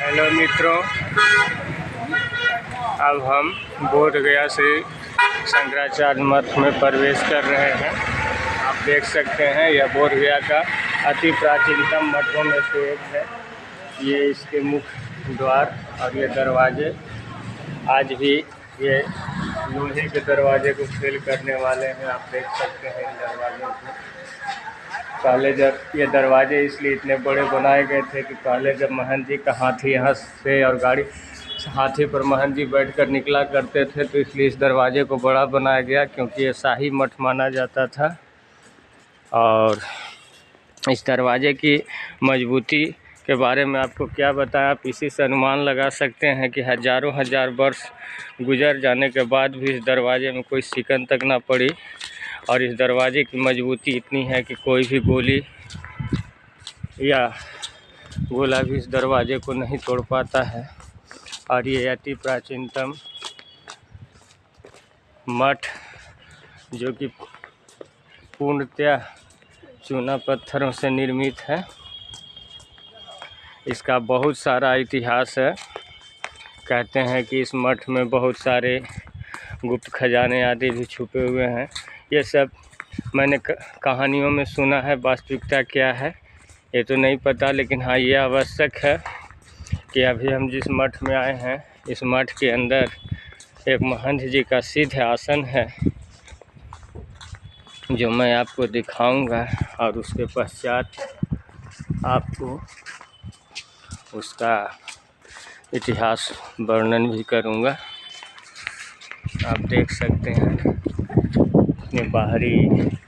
Hello मित्रों, अब हम बोध गया श्री शंकराचार्य मठ में प्रवेश कर रहे हैं। आप देख सकते हैं यह बोध गया का अति प्राचीनतम मठों में से एक है। ये इसके मुख्य द्वार और ये दरवाजे आज भी ये लोहे के दरवाजे को फेल करने वाले हैं। आप देख सकते हैं इन दरवाजों को। पहले जब ये दरवाजे इसलिए इतने बड़े बनाए गए थे कि पहले जब महंत जी का हाथी यहाँ से और गाड़ी हाथी पर महंत जी बैठकर निकला करते थे, तो इसलिए इस दरवाजे को बड़ा बनाया गया, क्योंकि ये शाही मठ माना जाता था। और इस दरवाजे की मजबूती के बारे में आपको क्या बताएं, आप इसी से अनुमान लगा सकते हैं कि हज़ारों हजार वर्ष गुजर जाने के बाद भी इस दरवाजे में कोई सिकन तक ना पड़ी। और इस दरवाजे की मजबूती इतनी है कि कोई भी गोली या गोला भी इस दरवाजे को नहीं तोड़ पाता है। और ये अति प्राचीनतम मठ जो कि पूर्णतया चूना पत्थरों से निर्मित है, इसका बहुत सारा इतिहास है। कहते हैं कि इस मठ में बहुत सारे गुप्त खजाने आदि भी छुपे हुए हैं। ये सब मैंने कहानियों में सुना है, वास्तविकता क्या है ये तो नहीं पता। लेकिन हाँ, ये आवश्यक है कि अभी हम जिस मठ में आए हैं, इस मठ के अंदर एक महंत जी का सिद्ध आसन है जो मैं आपको दिखाऊंगा, और उसके पश्चात आपको उसका इतिहास वर्णन भी करूंगा। आप देख सकते हैं ये बाहरी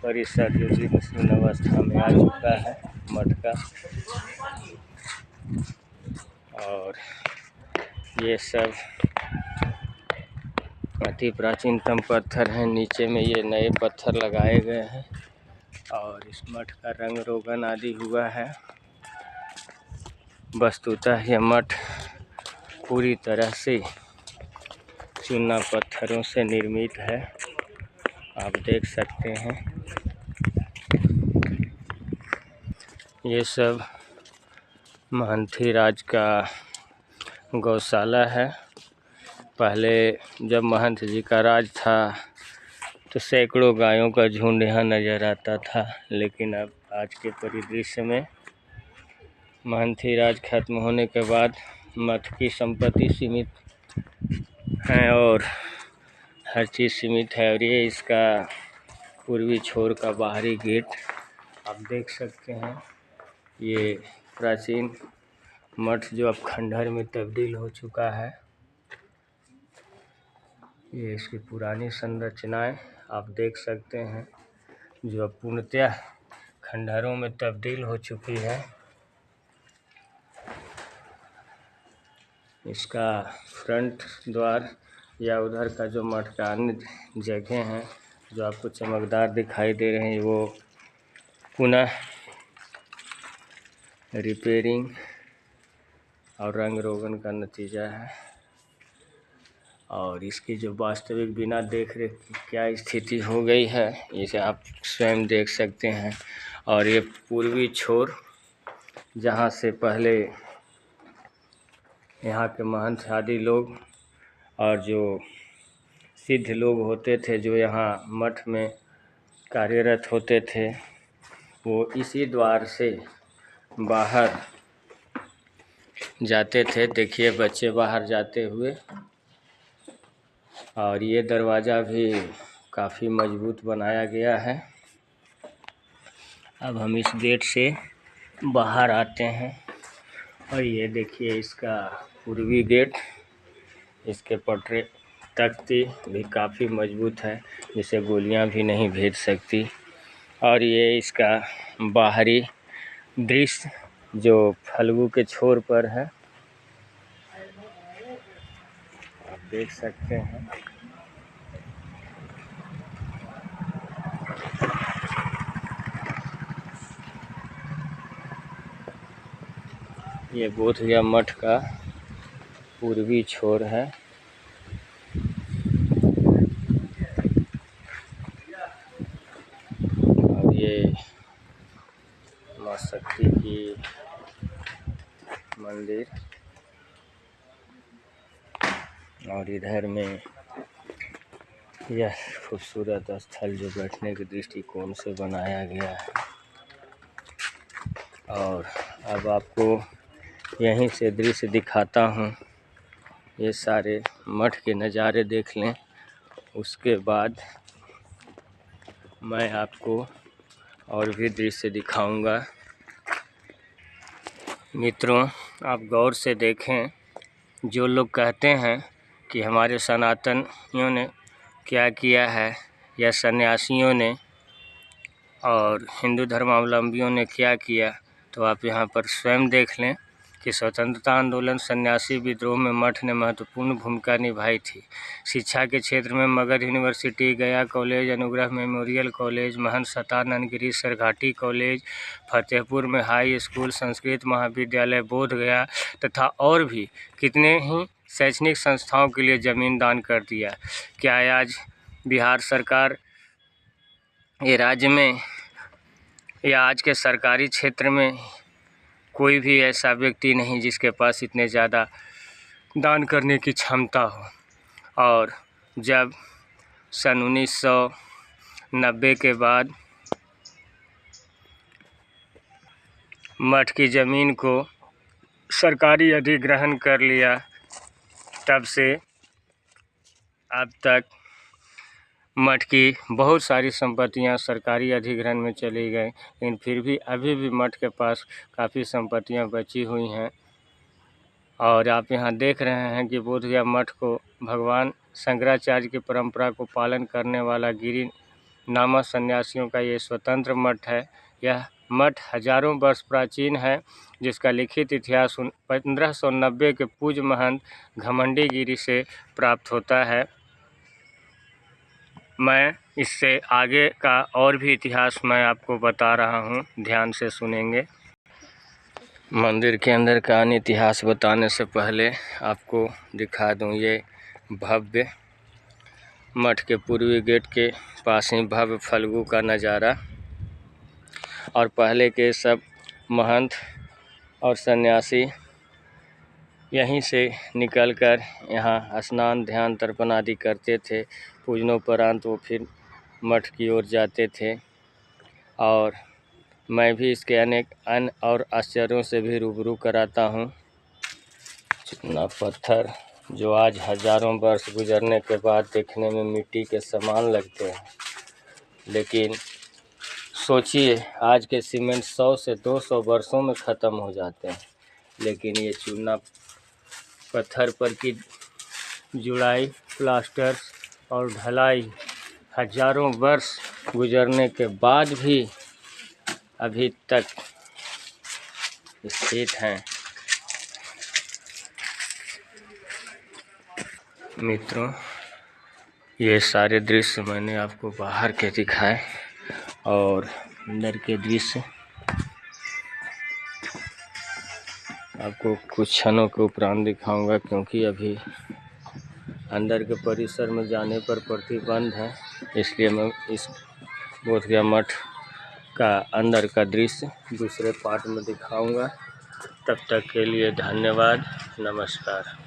परिसर जो जीर्ण अवस्था में आ चुका है मठ का। और ये सब अति प्राचीनतम पत्थर हैं। नीचे में ये नए पत्थर लगाए गए हैं और इस मठ का रंग रोगन आदि हुआ है। वस्तुतः यह मठ पूरी तरह से चूना पत्थरों से निर्मित है। आप देख सकते हैं ये सब महंती राज का गौशाला है। पहले जब महंत जी का राज था तो सैकड़ों गायों का झुंड यहाँ नज़र आता था। लेकिन अब आज के परिदृश्य में महंती राज खत्म होने के बाद मठ की संपत्ति सीमित है और हर चीज़ सीमित है। और ये इसका पूर्वी छोर का बाहरी गेट आप देख सकते हैं। ये प्राचीन मठ जो अब खंडहर में तब्दील हो चुका है, ये इसकी पुरानी संरचनाएं आप देख सकते हैं जो अब पूर्णतया खंडहरों में तब्दील हो चुकी है। इसका फ्रंट द्वार या उधर का जो मठ का अन्य जगह हैं जो आपको चमकदार दिखाई दे रहे हैं, वो पुनः रिपेयरिंग और रंग रोगन का नतीजा है। और इसकी जो वास्तविक बिना देख रेख की क्या स्थिति हो गई है, इसे आप स्वयं देख सकते हैं। और ये पूर्वी छोर जहाँ से पहले यहाँ के महंत आदि लोग और जो सिद्ध लोग होते थे जो यहाँ मठ में कार्यरत होते थे, वो इसी द्वार से बाहर जाते थे। देखिए बच्चे बाहर जाते हुए। और ये दरवाज़ा भी काफ़ी मजबूत बनाया गया है। अब हम इस गेट से बाहर आते हैं और ये देखिए इसका पूर्वी गेट, इसके पटरे तख्ती भी काफ़ी मजबूत है, जिसे गोलियां भी नहीं भेद सकती। और ये इसका बाहरी दृश्य जो फल्गु के छोर पर है, आप देख सकते हैं। ये बोध गया मठ का पूर्वी छोर है। और ये मां शक्ति की मंदिर और इधर में यह खूबसूरत स्थल जो बैठने के दृष्टिकोण से बनाया गया है। और अब आपको यहीं से दृश्य दिखाता हूँ। ये सारे मठ के नज़ारे देख लें, उसके बाद मैं आपको और भी दृश्य दिखाऊंगा। मित्रों, आप गौर से देखें, जो लोग कहते हैं कि हमारे सनातनियों ने क्या किया है या सन्यासियों ने और हिंदू धर्मावलंबियों ने क्या किया, तो आप यहाँ पर स्वयं देख लें कि स्वतंत्रता आंदोलन, सन्यासी विद्रोह में मठ ने महत्वपूर्ण भूमिका निभाई थी। शिक्षा के क्षेत्र में मगध यूनिवर्सिटी, गया कॉलेज, अनुग्रह मेमोरियल कॉलेज, महंत सतानंद गिरी सरघाटी कॉलेज, फतेहपुर में हाई स्कूल, संस्कृत महाविद्यालय बोध गया तथा और भी कितने ही शैक्षणिक संस्थाओं के लिए ज़मीन दान कर दिया। क्या आज बिहार सरकार ये राज्य में या आज के सरकारी क्षेत्र में कोई भी ऐसा व्यक्ति नहीं जिसके पास इतने ज़्यादा दान करने की क्षमता हो। और जब सन 1990 के बाद मठ की ज़मीन को सरकारी अधिग्रहण कर लिया, तब से अब तक मठ की बहुत सारी संपत्तियां सरकारी अधिग्रहण में चली गई, लेकिन फिर भी अभी भी मठ के पास काफ़ी संपत्तियां बची हुई हैं। और आप यहां देख रहे हैं कि बोधगया मठ को भगवान शंकराचार्य की परंपरा को पालन करने वाला गिरी नामक सन्यासियों का ये स्वतंत्र मठ है। यह मठ हजारों वर्ष प्राचीन है, जिसका लिखित इतिहास 1590 के पूज्य महंत घमंडी गिरी से प्राप्त होता है। मैं इससे आगे का और भी इतिहास मैं आपको बता रहा हूँ, ध्यान से सुनेंगे। मंदिर के अंदर का अन्य इतिहास बताने से पहले आपको दिखा दूँ ये भव्य मठ के पूर्वी गेट के पास ही भव्य फल्गु का नज़ारा। और पहले के सब महंत और सन्यासी यहीं से निकलकर यहाँ स्नान, ध्यान, तर्पण आदि करते थे। पूजनोपरांत वो फिर मठ की ओर जाते थे। और मैं भी इसके अनेक अन्य और आश्चर्यों से भी रूबरू कराता हूँ। चूना पत्थर जो आज हजारों वर्ष गुजरने के बाद देखने में मिट्टी के समान लगते हैं, लेकिन सोचिए आज के सीमेंट 100 से 200 वर्षों में ख़त्म हो जाते हैं, लेकिन ये चूना पत्थर पर की जुड़ाई, प्लास्टर और ढलाई हजारों वर्ष गुजरने के बाद भी अभी तक स्थित हैं। मित्रों, ये सारे दृश्य मैंने आपको बाहर के दिखाए और अंदर के दृश्य आपको कुछ क्षणों के उपरांत दिखाऊंगा, क्योंकि अभी अंदर के परिसर में जाने पर प्रतिबंध है। इसलिए मैं इस बोधगया मठ का अंदर का दृश्य दूसरे पार्ट में दिखाऊंगा। तब तक के लिए धन्यवाद, नमस्कार।